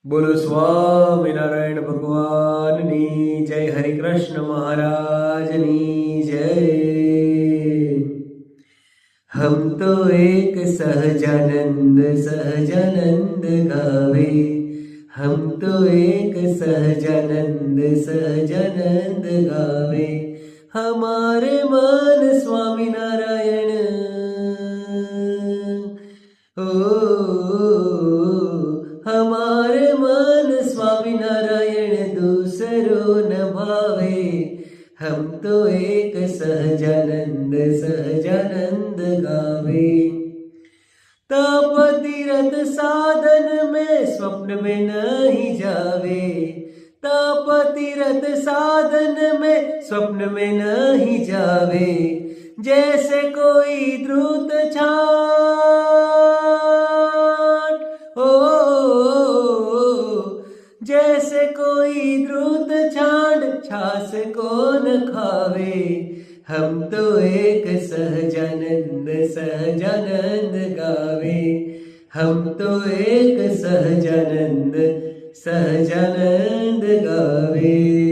બોલો સ્વામિનારાયણ ભગવાનની જય, હરે કૃષ્ણ મહારાજની જય। हम तो एक सहजानंद सहजानंद गावे, हम तो एक सहजानंद सहजानंद गावे, हमारे मन स्वामीनारायण ओ हमारे मन स्वामीनारायण दूसरो न भावे, हम तो एक सहजानंद सहजानंद गावे। तप तीरथ साधन में स्वप्न में नहीं जावे, तप तीरथ साधन में स्वप्न में नहीं जावे, जैसे कोई द्रुत छाट ओ जैसे कोई द्रुत छांड छास को न खावे, हम तो एक सहजानंद सहजानंद गावे, हम तो एक सहजानंद सहजानंद गावे।